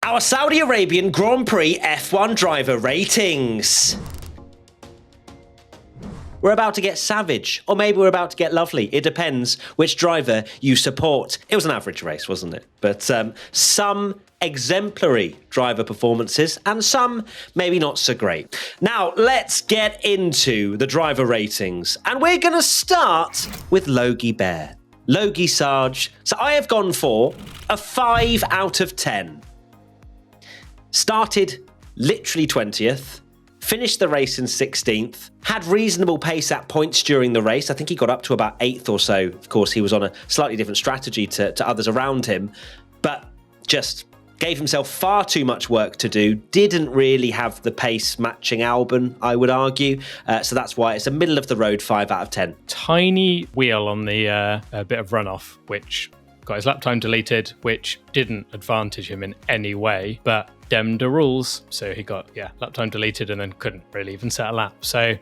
Our Saudi Arabian Grand Prix F1 driver ratings. We're about to get savage, or maybe we're about to get lovely. It depends which driver you support. It was an average race, wasn't it? But some exemplary driver performances and some maybe not so great. Now, let's get into the driver ratings. And we're going to start with Logie Bear. Logie Sarge. So I have gone for a 5 out of 10. Started literally 20th. Finished the race in 16th, had reasonable pace at points during the race. I think he got up to about 8th or so. Of course, he was on a slightly different strategy to others around him, but just gave himself far too much work to do. Didn't really have the pace matching Albon, I would argue. So that's why it's a middle of the road 5 out of 10. Tiny wheel on the bit of runoff, which got his lap time deleted, which didn't advantage him in any way, but demmed the rules. So he got, lap time deleted and then couldn't really even set a lap. So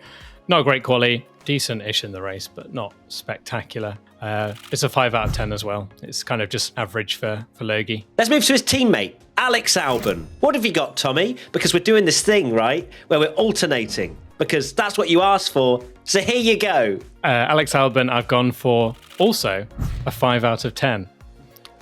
not a great quali, decent-ish in the race, but not spectacular. It's a 5 out of 10 as well. It's kind of just average for Logie. Let's move to his teammate, Alex Albon. What have you got, Tommy? Because we're doing this thing, right, where we're alternating, because that's what you asked for. So here you go. Alex Albon, I've gone for also a 5 out of 10.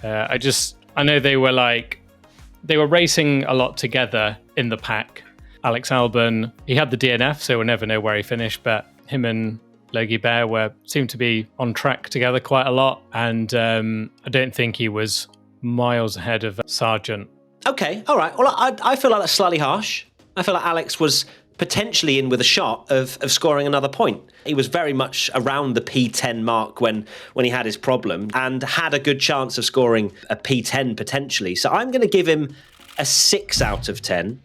I know they were racing a lot together in the pack. Alex Albon, he had the DNF, so we'll never know where he finished, but him and Logie Bear seemed to be on track together quite a lot, and I don't think he was miles ahead of Sargent. Okay, all right. Well, I feel like that's slightly harsh. I feel like Alex was potentially in with a shot of scoring another point. He was very much around the P10 mark when he had his problem and had a good chance of scoring a P10 potentially. So I'm going to give him a 6 out of 10.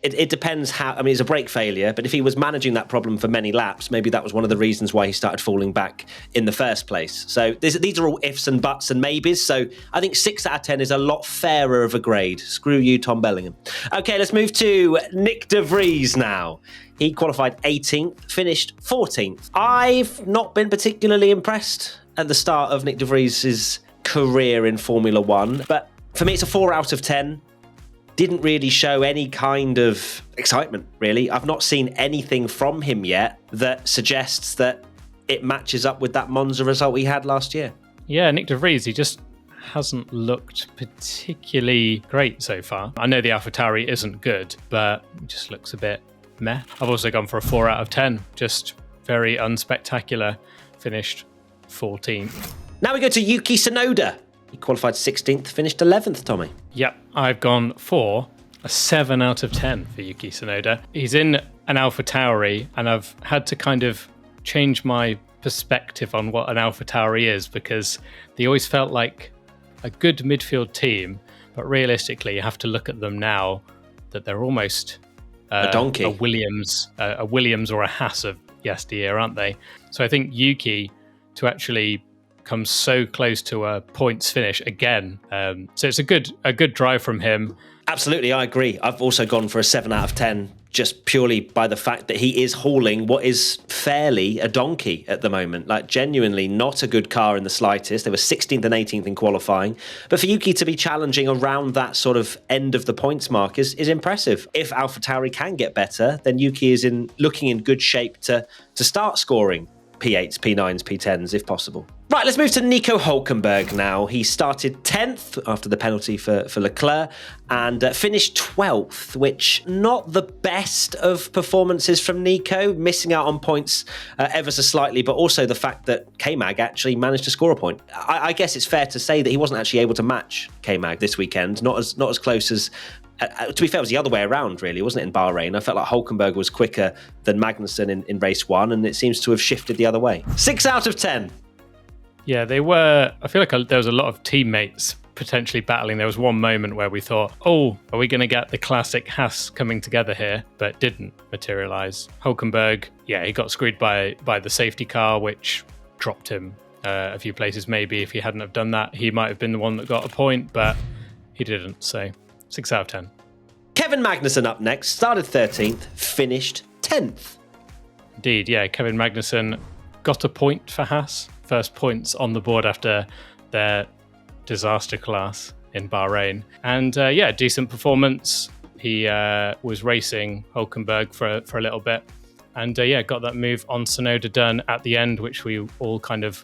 It depends how, I mean, it's a brake failure, but if he was managing that problem for many laps, maybe that was one of the reasons why he started falling back in the first place. So these are all ifs and buts and maybes. So I think 6 out of 10 is a lot fairer of a grade. Screw you, Tom Bellingham. Okay, let's move to Nick de Vries now. He qualified 18th, finished 14th. I've not been particularly impressed at the start of Nick de Vries' career in Formula One, but for me, it's a 4 out of 10. Didn't really show any kind of excitement, really. I've not seen anything from him yet that suggests that it matches up with that Monza result he had last year. Yeah, Nick de Vries, he just hasn't looked particularly great so far. I know the AlphaTauri isn't good, but it just looks a bit meh. I've also gone for a 4 out of 10, just very unspectacular. Finished 14th. Now we go to Yuki Tsunoda. He qualified 16th, finished 11th, Tommy. Yep, I've gone for a 7 out of 10 for Yuki Tsunoda. He's in an AlphaTauri, and I've had to kind of change my perspective on what an AlphaTauri is, because they always felt like a good midfield team, but realistically, you have to look at them now that they're almost a donkey, a Williams or a Haas of yesteryear, aren't they? So I think Yuki to actually come so close to a points finish again. So it's a good drive from him. Absolutely, I agree. I've also gone for a 7 out of 10, just purely by the fact that he is hauling what is fairly a donkey at the moment. Like, genuinely not a good car in the slightest. They were 16th and 18th in qualifying. But for Yuki to be challenging around that sort of end of the points mark is impressive. If AlphaTauri can get better, then Yuki is looking in good shape to start scoring P8s, P9s, P10s if possible. Right, let's move to Nico Hülkenberg now. He started 10th after the penalty for Leclerc and finished 12th, which not the best of performances from Nico, missing out on points ever so slightly, but also the fact that K-Mag actually managed to score a point. I guess it's fair to say that he wasn't actually able to match K-Mag this weekend, not as close as to be fair, it was the other way around, really, wasn't it, in Bahrain? I felt like Hülkenberg was quicker than Magnussen in race 1, and it seems to have shifted the other way. 6 out of 10. Yeah, they were. I feel like there was a lot of teammates potentially battling. There was one moment where we thought, oh, are we going to get the classic Haas coming together here? But didn't materialise. Hülkenberg, yeah, he got screwed by the safety car, which dropped him a few places. Maybe if he hadn't have done that, he might have been the one that got a point, but he didn't, so 6 out of 10. Kevin Magnussen up next, started 13th, finished 10th. Indeed, yeah, Kevin Magnussen got a point for Haas. First points on the board after their disaster class. in Bahrain. And decent performance. He was racing Hülkenberg for a little bit. And got that move on Tsunoda done at the end, which we all kind of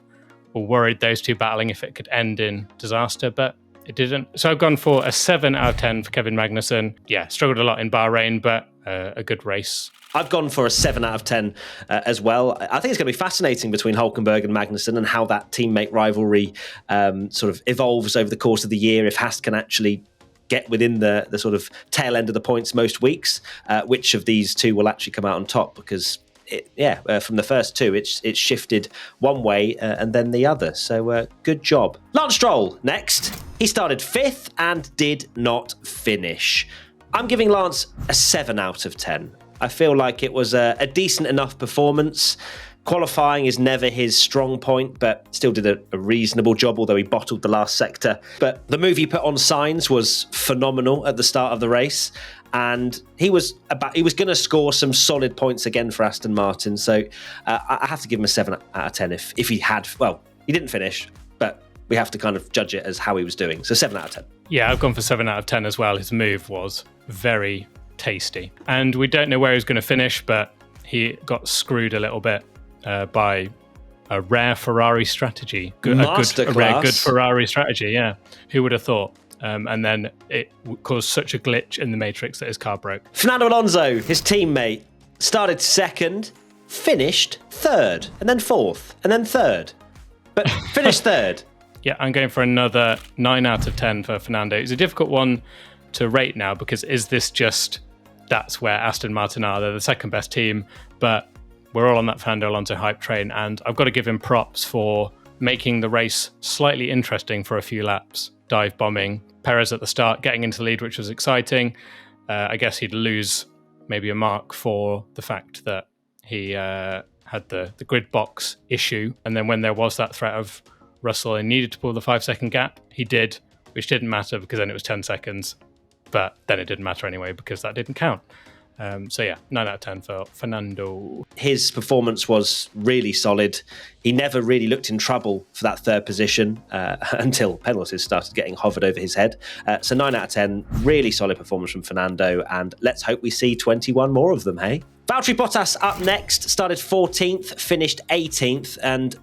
were worried those two battling if it could end in disaster, but it didn't. So I've gone for a 7 out of 10 for Kevin Magnussen. Yeah, struggled a lot in Bahrain, but a good race. I've gone for a 7 out of 10 as well. I think it's going to be fascinating between Hülkenberg and Magnussen and how that teammate rivalry sort of evolves over the course of the year. If Haas can actually get within the sort of tail end of the points most weeks, which of these two will actually come out on top, because from the first two, it's shifted one way and then the other. So good job. Lance Stroll next. He started 5th and did not finish. I'm giving Lance a 7 out of 10. I feel like it was a decent enough performance. Qualifying is never his strong point, but still did a reasonable job, although he bottled the last sector. But the move he put on Sainz was phenomenal at the start of the race, and he was going to score some solid points again for Aston Martin. So I have to give him a 7 out of 10 if he had. Well, he didn't finish, but we have to kind of judge it as how he was doing. So 7 out of 10. Yeah, I've gone for 7 out of 10 as well. His move was very tasty, and we don't know where he's going to finish, but he got screwed a little bit by a rare Ferrari strategy. A rare good Ferrari strategy, yeah. Who would have thought? And then it caused such a glitch in the matrix that his car broke. Fernando Alonso, his teammate, started 2nd, finished 3rd, and then 4th, and then 3rd, but finished 3rd. Yeah, I'm going for another 9 out of 10 for Fernando. It's a difficult one to rate now, because is this just that's where Aston Martin are? They're the second best team, but we're all on that Fernando Alonso hype train, and I've got to give him props for making the race slightly interesting for a few laps. Dive bombing Perez at the start, getting into the lead, which was exciting. I guess he'd lose maybe a mark for the fact that he had the grid box issue, and then when there was that threat of Russell and needed to pull the 5-second gap, he did, which didn't matter because then it was 10 seconds. But then it didn't matter anyway because that didn't count. 9 out of 10 for Fernando. His performance was really solid. He never really looked in trouble for that 3rd position until penalties started getting hovered over his head. So 9 out of 10, really solid performance from Fernando, and let's hope we see 21 more of them, hey? Valtteri Bottas up next, started 14th, finished 18th, and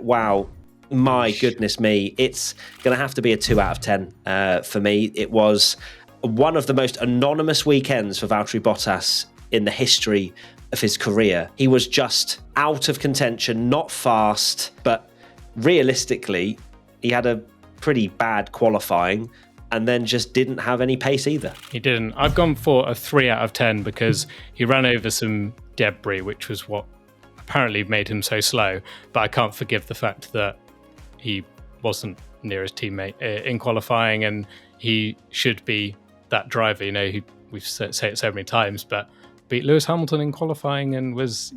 wow. My goodness me, it's going to have to be a 2 out of 10 for me. It was one of the most anonymous weekends for Valtteri Bottas in the history of his career. He was just out of contention, not fast, but realistically, he had a pretty bad qualifying and then just didn't have any pace either. He didn't. I've gone for a 3 out of 10 because he ran over some debris, which was what apparently made him so slow, but I can't forgive the fact that he wasn't near his teammate in qualifying, and he should be that driver. We've said it so many times, but beat Lewis Hamilton in qualifying and was,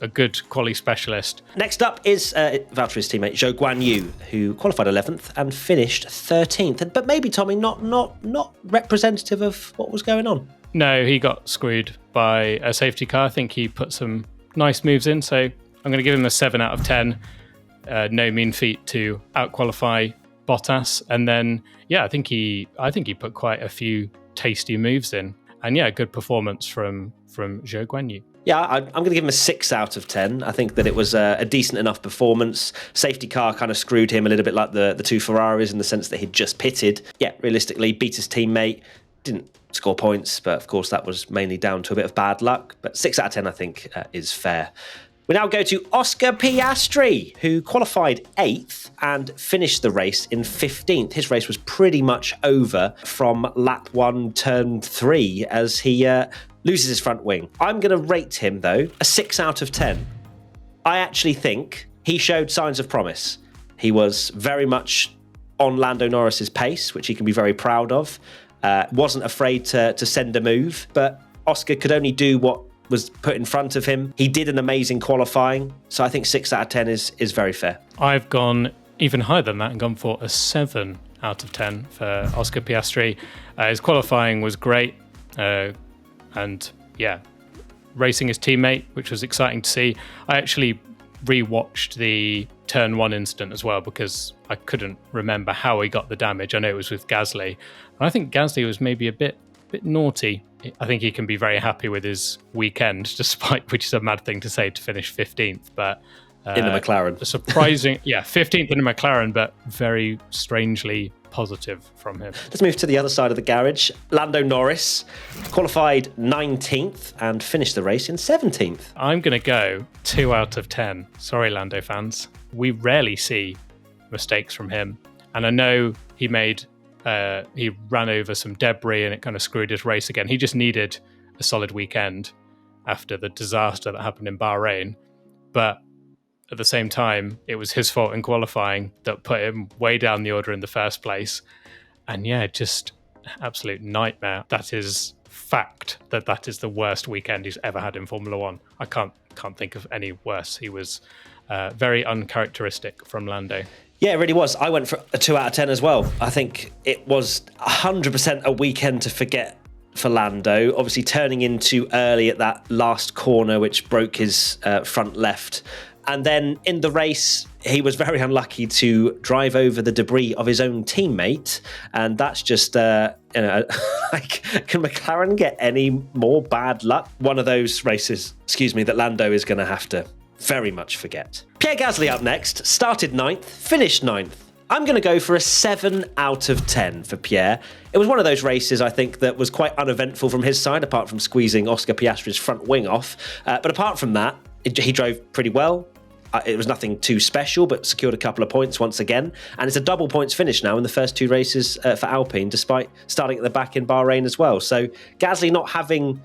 a good quali specialist. Next up is Valtteri's teammate Zhou Guanyu, who qualified 11th and finished 13th. But maybe, Tommy, not representative of what was going on. No, he got screwed by a safety car. I think he put some nice moves in, so I'm going to give him a 7 out of 10. No mean feat to out-qualify Bottas, and then I think he put quite a few tasty moves in, and good performance from Zhou Guanyu. I'm going to give him a 6 out of 10. I think that it was a decent enough performance. Safety car kind of screwed him a little bit like the two Ferraris in the sense that he'd just pitted. Realistically, beat his teammate, didn't score points, but of course that was mainly down to a bit of bad luck. But 6 out of 10, I think, is fair. We now go to Oscar Piastri, who qualified 8th and finished the race in 15th. His race was pretty much over from lap 1, turn 3, as he loses his front wing. I'm going to rate him, though, a 6 out of 10. I actually think he showed signs of promise. He was very much on Lando Norris's pace, which he can be very proud of. Wasn't afraid to send a move, but Oscar could only do what was put in front of him. He did an amazing qualifying, so I think 6 out of 10 is very fair. I've gone even higher than that and gone for a 7 out of 10 for Oscar Piastri. His qualifying was great, and racing his teammate, which was exciting to see. I actually rewatched the turn one incident as well, because I couldn't remember how he got the damage. I know it was with Gasly. And I think Gasly was maybe a bit naughty. I think he can be very happy with his weekend, despite, which is a mad thing to say, to finish 15th. But in the McLaren. A surprising, 15th in the McLaren, but very strangely positive from him. Let's move to the other side of the garage. Lando Norris qualified 19th and finished the race in 17th. I'm going to go 2 out of 10. Sorry, Lando fans. We rarely see mistakes from him. And I know he ran over some debris and it kind of screwed his race again. He just needed a solid weekend after the disaster that happened in Bahrain. But at the same time, it was his fault in qualifying that put him way down the order in the first place. And yeah, just absolute nightmare. That is fact that is the worst weekend he's ever had in Formula One. I can't think of any worse. He was very uncharacteristic from Lando. Yeah, it really was. I went for a 2 out of 10 as well. I think it was 100% a weekend to forget for Lando. Obviously turning in too early at that last corner, which broke his front left. And then in the race, he was very unlucky to drive over the debris of his own teammate. And that's just, can McLaren get any more bad luck? One of those races, that Lando is going to have to very much forget. Pierre Gasly up next, started 9th, finished 9th. I'm going to go for a 7 out of 10 for Pierre. It was one of those races, I think, that was quite uneventful from his side, apart from squeezing Oscar Piastri's front wing off. But apart from that, he drove pretty well. It was nothing too special, but secured a couple of points once again. And it's a double points finish now in the first 2 races for Alpine, despite starting at the back in Bahrain as well. So Gasly not having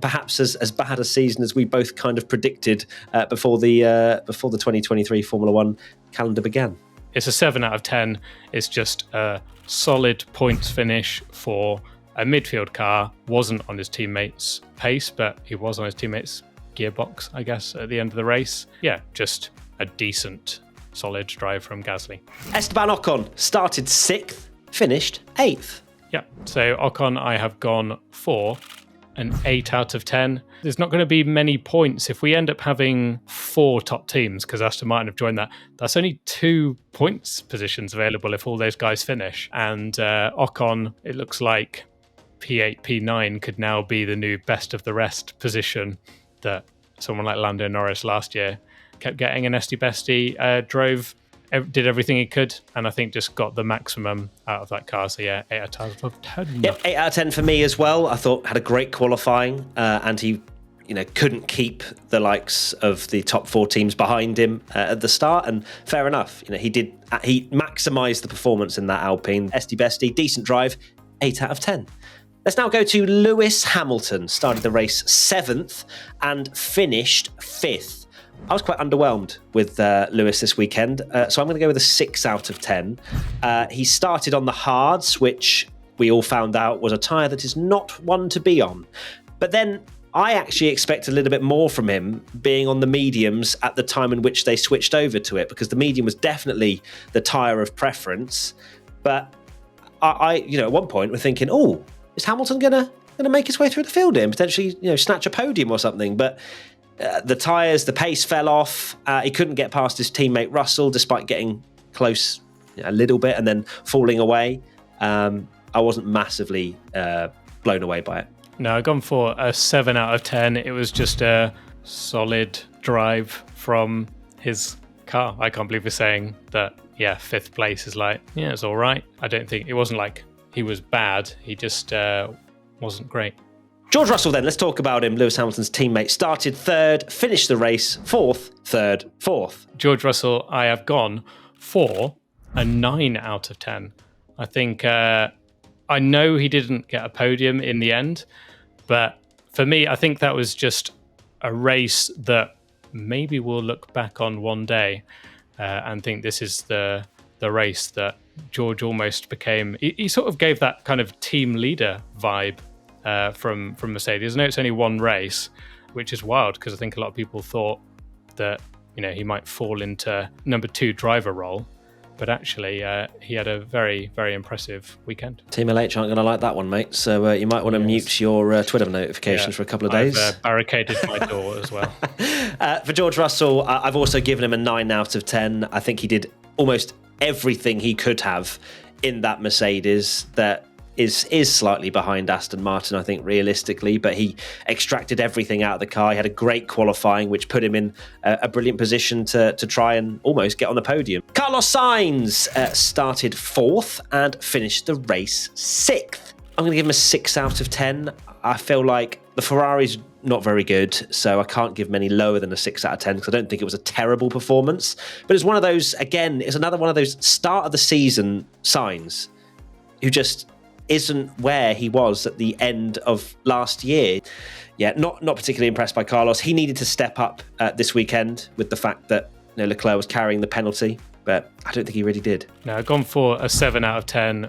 perhaps as bad a season as we both kind of predicted before the 2023 Formula One calendar began. It's a 7 out of 10. It's just a solid points finish for a midfield car. Wasn't on his teammates' pace, but he was on his teammates' gearbox, I guess, at the end of the race. Yeah, just a decent, solid drive from Gasly. Esteban Ocon started 6th, finished 8th. Yeah, so Ocon, I have gone for an 8 out of 10. There's not going to be many points. If we end up having 4 top teams, because Aston Martin have joined that, that's only 2 points positions available if all those guys finish. And Ocon, it looks like P8, P9 could now be the new best of the rest position that someone like Lando Norris last year kept getting. And Esty Bestie did everything he could, and I think just got the maximum out of that car. So yeah, 8 out of 10. Yep, 8 out of 10 for me as well. I thought had a great qualifying, and he couldn't keep the likes of the top 4 teams behind him at the start, and fair enough. He maximised the performance in that Alpine. Esty Bestie, decent drive, 8 out of 10. Let's now go to Lewis Hamilton. Started the race 7th and finished 5th. I was quite underwhelmed with Lewis this weekend, so I'm going to go with a 6 out of 10. He started on the hards, which we all found out was a tyre that is not one to be on. But then I actually expect a little bit more from him being on the mediums at the time in which they switched over to it, because the medium was definitely the tyre of preference. But I at one point we're thinking, is Hamilton gonna make his way through the field and potentially snatch a podium or something? But the tyres, the pace fell off. He couldn't get past his teammate Russell, despite getting close a little bit and then falling away. I wasn't massively blown away by it. No, I've gone for a 7 out of 10. It was just a solid drive from his car. I can't believe we're saying that, 5th place is it's all right. I don't think, it wasn't like he was bad. He just wasn't great. George Russell then, let's talk about him. Lewis Hamilton's teammate, started 3rd, finished the race 4th, 3rd, 4th. George Russell, I have gone for a 9 out of 10. I think I know he didn't get a podium in the end, but for me, I think that was just a race that maybe we'll look back on one day and think this is the race that George almost became. He sort of gave that kind of team leader vibe from Mercedes. I know it's only one race, which is wild because I think a lot of people thought that he might fall into number 2 driver role. But actually, he had a very, very impressive weekend. Team LH aren't going to like that one, mate. So you might want to mute your Twitter notifications for a couple of days. I've barricaded my door as well. For George Russell, I've also given him a 9 out of 10. I think he did almost everything he could have in that Mercedes that is slightly behind Aston Martin, I think, realistically, but he extracted everything out of the car. He had a great qualifying, which put him in a brilliant position to try and almost get on the podium. Carlos Sainz started 4th and finished the race 6th. I'm going to give him a 6 out of 10. I feel like the Ferrari's not very good, so I can't give him any lower than a 6 out of 10 because I don't think it was a terrible performance. But it's one of those, again, it's another one of those start of the season signs who just isn't where he was at the end of last year. Yeah, not particularly impressed by Carlos. He needed to step up this weekend with the fact that Leclerc was carrying the penalty, but I don't think he really did. No, I've gone for a 7 out of 10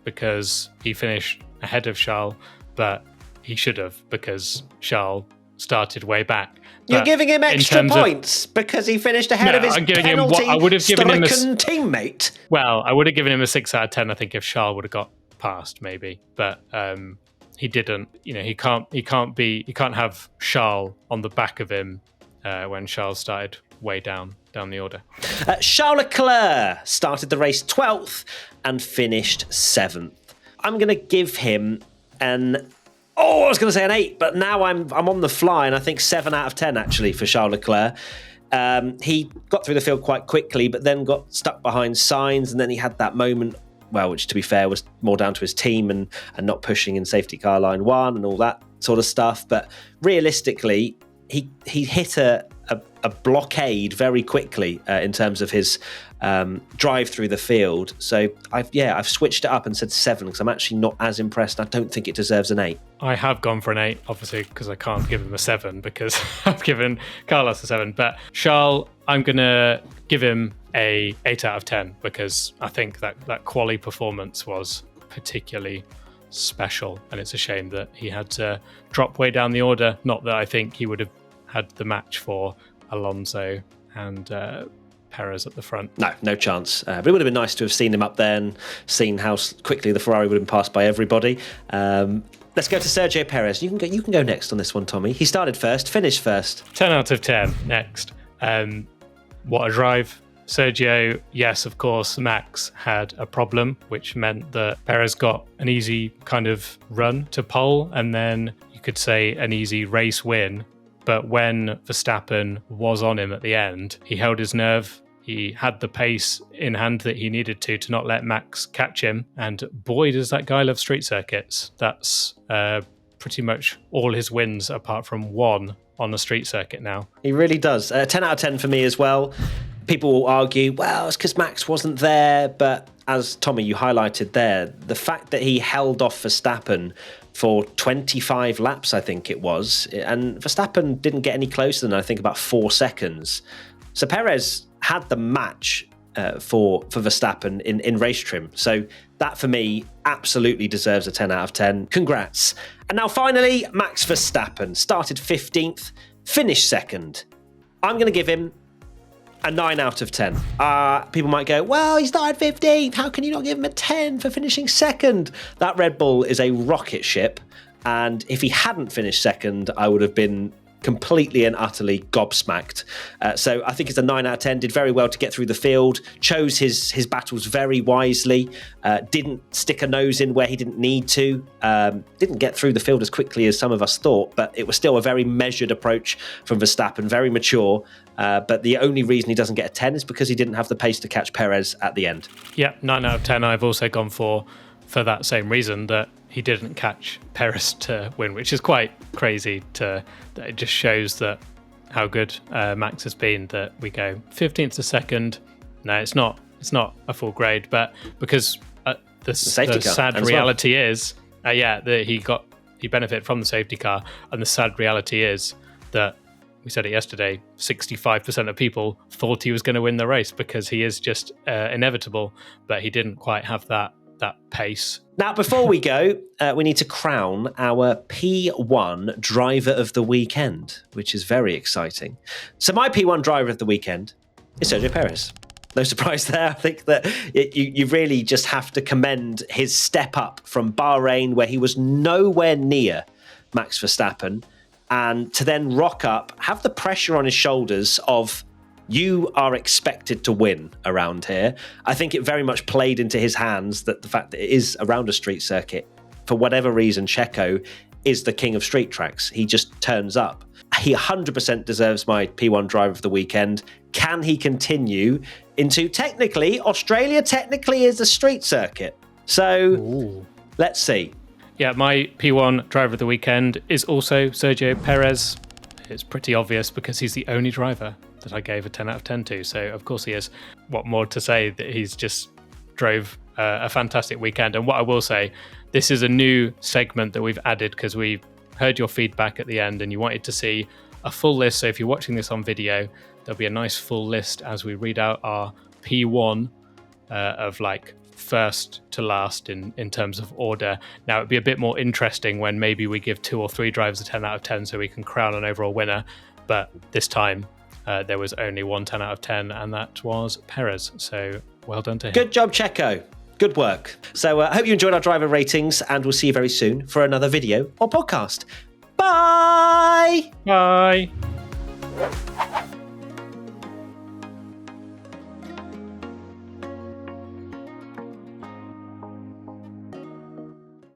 because he finished ahead of Charles, but he should have because Charles started way back. You're giving him extra points because he finished ahead of his penalty-stricken teammate. Well, I would have given him a 6 out of 10, I think, if Charles would have got past, maybe, but he didn't. He can't have Charles on the back of him when Charles started way down the order. Charles Leclerc started the race 12th and finished 7th. I'm going to give him I was going to say an 8, but now I'm on the fly, and I think 7 out of 10 actually for Charles Leclerc. He got through the field quite quickly, but then got stuck behind Sainz, and then he had that moment, which to be fair was more down to his team and not pushing in safety car line 1 and all that sort of stuff. But realistically, he hit a blockade very quickly in terms of his drive through the field. So I've switched it up and said 7 because I'm actually not as impressed. I don't think it deserves an 8. I have gone for an 8, obviously, because I can't give him a 7 because I've given Carlos a 7. But Charles, I'm going to give him a 8 out of 10 because I think that quali performance was particularly special, and it's a shame that he had to drop way down the order. Not that I think he would have had the match for Alonso and Perez at the front. No chance. But it would have been nice to have seen him up there and seen how quickly the Ferrari would have been passed by everybody. Let's go to Sergio Perez. You can go next on this one, Tommy. He started first, finished first. 10 out of 10 next. What a drive. Sergio, yes, of course, Max had a problem, which meant that Perez got an easy kind of run to pole, and then you could say an easy race win. But when Verstappen was on him at the end, he held his nerve. He had the pace in hand that he needed to not let Max catch him. And boy, does that guy love street circuits. That's pretty much all his wins apart from one on a street circuit now. He really does. 10 out of 10 for me as well. People will argue, well, it's because Max wasn't there. But as Tommy, you highlighted there, the fact that he held off Verstappen for 25 laps, I think it was, and Verstappen didn't get any closer than, I think, about 4 seconds. So Perez had the match for Verstappen in race trim. So that, for me, absolutely deserves a 10 out of 10. Congrats. And now, finally, Max Verstappen started 15th, finished 2nd. I'm going to give him a 9 out of 10. People might go, well, he started 15th. How can you not give him a 10 for finishing 2nd? That Red Bull is a rocket ship. And if he hadn't finished 2nd, I would have been completely and utterly gobsmacked. So I think it's a 9 out of 10. Did very well to get through the field. Chose his battles very wisely. Didn't stick a nose in where he didn't need to. Didn't get through the field as quickly as some of us thought. But it was still a very measured approach from Verstappen. Very mature. But the only reason he doesn't get a 10 is because he didn't have the pace to catch Perez at the end. Yeah, 9 out of 10 I've also gone for that same reason, that he didn't catch Perez to win, which is quite crazy. That it just shows that how good Max has been, that we go 15th to 2nd. No, it's not a full grade, but because the sad reality is, that he benefited from the safety car, and the sad reality is that, we said it yesterday, 65% of people thought he was going to win the race because he is just inevitable, but he didn't quite have that pace. Now, before we go, we need to crown our P1 driver of the weekend, which is very exciting. So my P1 driver of the weekend is Sergio Perez. no surprise there. I think that you really just have to commend his step up from Bahrain, where he was nowhere near Max Verstappen, and to then rock up, have the pressure on his shoulders of, you are expected to win around here. I think it very much played into his hands that the fact that it is around a street circuit, for whatever reason, Checo is the king of street tracks. He just turns up. He 100% deserves my P1 driver of the weekend. Can he continue into, technically, Australia technically is a street circuit. So let's see. Yeah, my P1 driver of the weekend is also Sergio Perez. It's pretty obvious because he's the only driver that I gave a 10 out of 10 to. So, of course, he is. What more to say that he's just drove a fantastic weekend. And what I will say, this is a new segment that we've added because we heard your feedback at the end and you wanted to see a full list. So if you're watching this on video, there'll be a nice full list as we read out our P1 of like first to last in terms of order. Now, it'd be a bit more interesting when maybe we give 2 or 3 drivers a 10 out of 10 so we can crown an overall winner. But this time, there was only one 10 out of 10, and that was Perez. So well done to him. Good job, Checo. Good work. So I hope you enjoyed our driver ratings, and we'll see you very soon for another video or podcast. Bye! Bye!